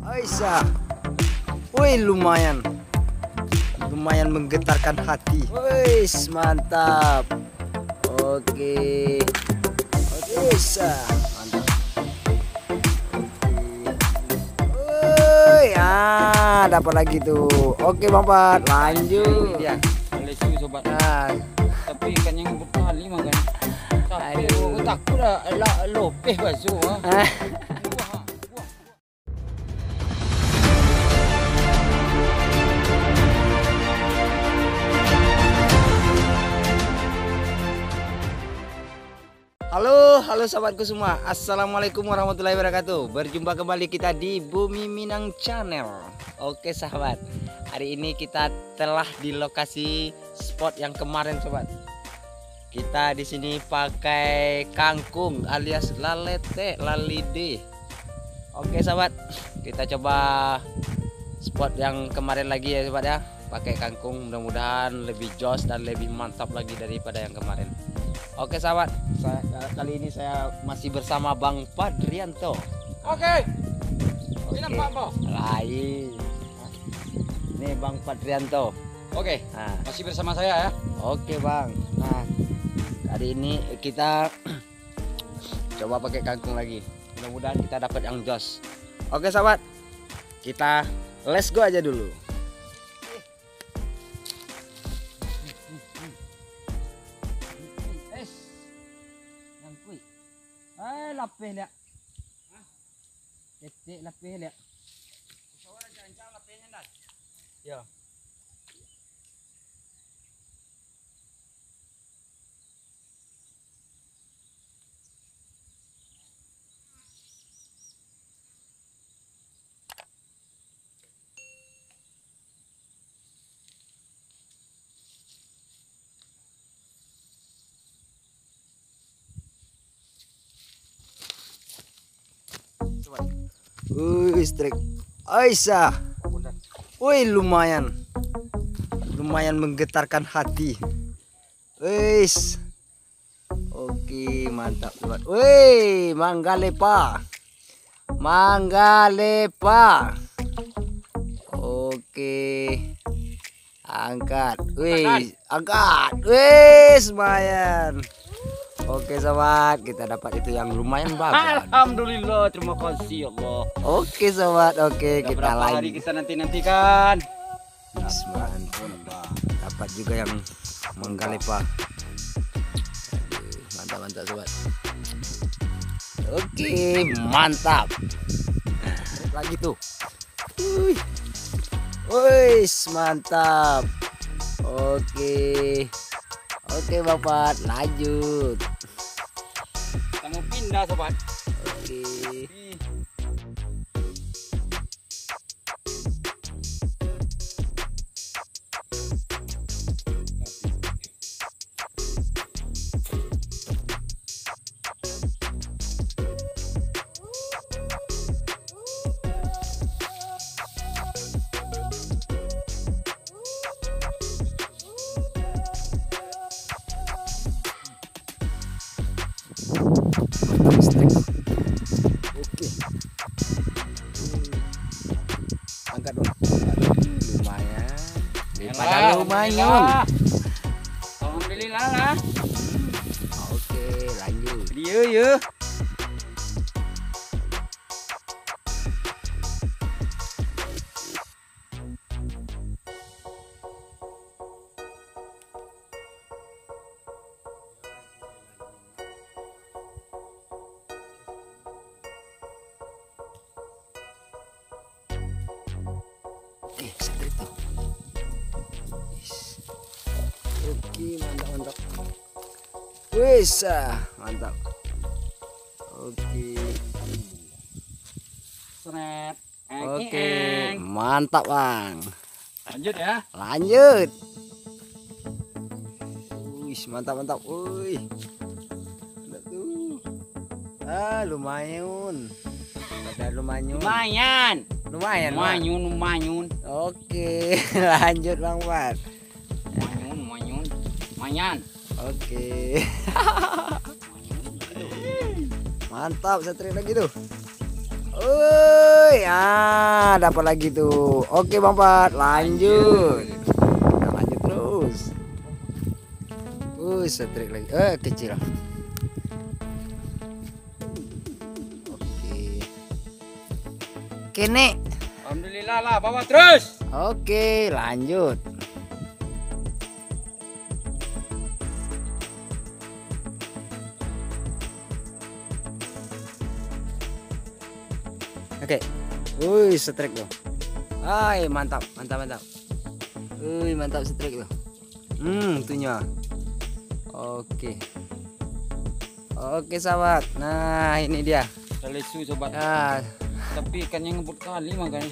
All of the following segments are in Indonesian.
Aisyah. Wih, lumayan menggetarkan hati. Wih, mantap. Oke. Aisyah, mantap. Wih, dapat lagi tuh. Oke, Bang Pat, lanjut. Dia lesu sobat. Nah, Tapi ikannya ngebut kali makan. Aduh, takut lah lopeh basuh. Halo sahabatku semua. Assalamualaikum warahmatullahi wabarakatuh. Berjumpa kembali kita di Bumi Minang Channel. Oke sahabat, hari ini kita telah di lokasi spot yang kemarin sobat. Kita di sini pakai kangkung alias lalete, lalide. Oke sahabat, kita coba spot yang kemarin lagi ya sobat ya. Pakai kangkung, mudah-mudahan lebih jos dan lebih mantap lagi daripada yang kemarin. Oke sahabat, kali ini saya masih bersama Bang Padrianto. Oke. Ini Pak Bo. Lain. Ini Bang Padrianto. Oke. Nah, Masih bersama saya ya. oke Bang. Nah, kali ini kita coba pakai kangkung lagi. Mudah-mudahan kita dapat yang jos. Oke sahabat, kita let's go aja dulu. Lapeh lihat. Ketik lapeh lihat. Suara jancang lapehnya dah. Ya. Strike Aisyah. Wih, lumayan menggetarkan hati. Wis. Oke, mantap sobat. Wih, Manggalepa. Oke. Angkat. Wih, angkat. Wis, lumayan. Oke sobat, kita dapat itu yang lumayan bagus. Alhamdulillah, terima kasih Allah. Oke sobat, oke kita Berapa lanjut. hari kita nantikan. Mantap. Dapat juga yang Manggalepa. Mantap sobat. Oke, mantap. Lagi tuh. Wih, mantap. Oke Bapak, lanjut. Kita mau pindah sobat. Oke. Oke. Angkat dong. Lumayan. Lumayan. Alhamdulillah lah. Oke, lanjut. Dia ya. Oke, mantap. Wis, mantap. Oke. Seret. Oke, mantap Bang. Lanjut ya. Lanjut. Wih, mantap. Wih. Ada tuh. Lumayan. Ada lumayan. Lumayan. Lumayan. Oke, lanjut Bang Pat. Lumayan. Oke. Mantap, setrik lagi tuh. Ya dapat lagi tuh. Oke Bang Pat, lanjut. Kita lanjut terus. Setrik lagi. Kecil. Oke. Kene. Alhamdulillah lah, bawa terus. Oke, lanjut. Oke. Setrik tuh. Mantap. Mantap setrik tuh. Itunya. Oke. Oke, sahabat. Nah, ini dia. Lesu sobat. Ah, Tapi ikannya ngebut kali makanya.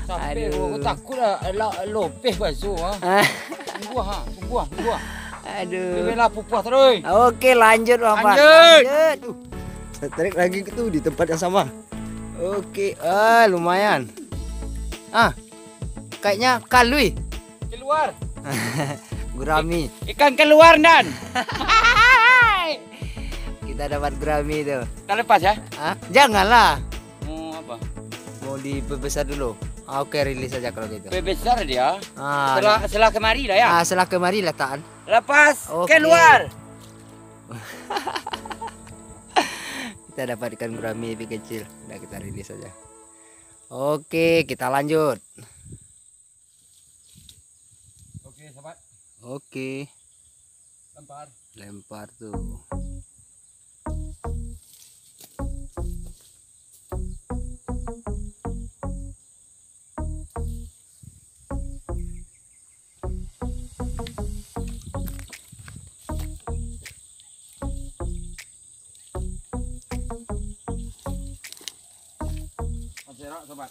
Sampai Aduh. aku takut dah lopeh basuh ha. Buang. aduh. Lebih lah pupuh terus. Oke, lanjut Bang Pat. Lanjut. Lanjut. Setrik lagi tuh di tempat yang sama. Oke, lumayan. Kayaknya kalui. Keluar. Gurami. Ikan keluar Dan. Kita dapat gurami tuh. Kita lepas ya. Janganlah. Mau apa? Mau dibesar dulu. Oke, rilis aja kalau gitu. Besar dia. Ah, Setelah kemari dah ya. setelah kemari letakkan. Lepas. Oke. Keluar. Kita dapat ikan gurami lebih kecil. Udah, kita rilis aja. Oke, kita lanjut. Oke, sahabat. Oke, Lempar. lempar tuh. Masih rak, sobat.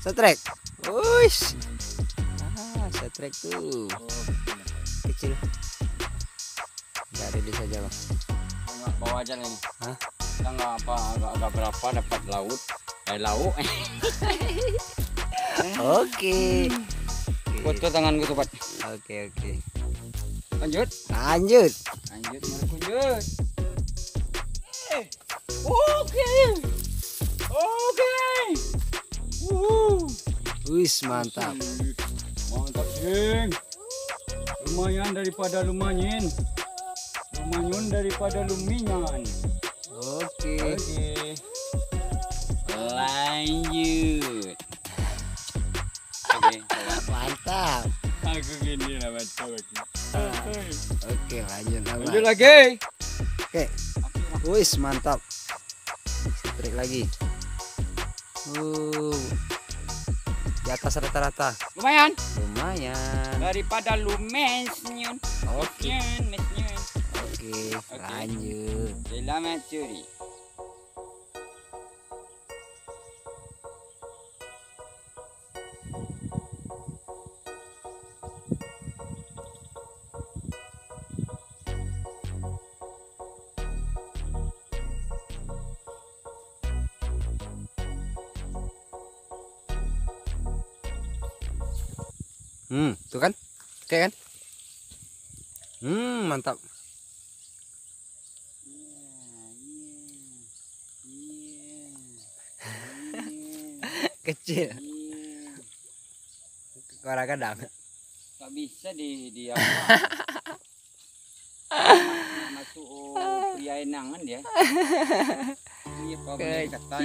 Setrek. Uish. Setrek tuh. Kecil. Udah rilis aja, Bang. Enggak bawa aja nih. Hah? Kita enggak apa agak berapa dapat laut. Lauk. Oke. Foto tanganku sobat. Oke. Lanjut. Lanjut. Lanjut. Oke. Wis, mantap. Mantap, Jeng. Lumayan daripada lumayan. Lumayan daripada luminyan. Oke. Lanjut. Oke. Mantap. Aku gini lah baca lagi. Oke, lanjut. Lanjut lagi. Oke. Wis, mantap. Setrek lagi. Di atas rata-rata. Lumayan. Lumayan. Daripada lumensyun. Oke. Mesnyun. Oke, lanjut. Selamat curi. Tuh kan? Oke kan? Mantap. Kecil. Kadang-kadang. Tak bisa di apa? Masuk pria enangan dia. Iya, apa boleh kata.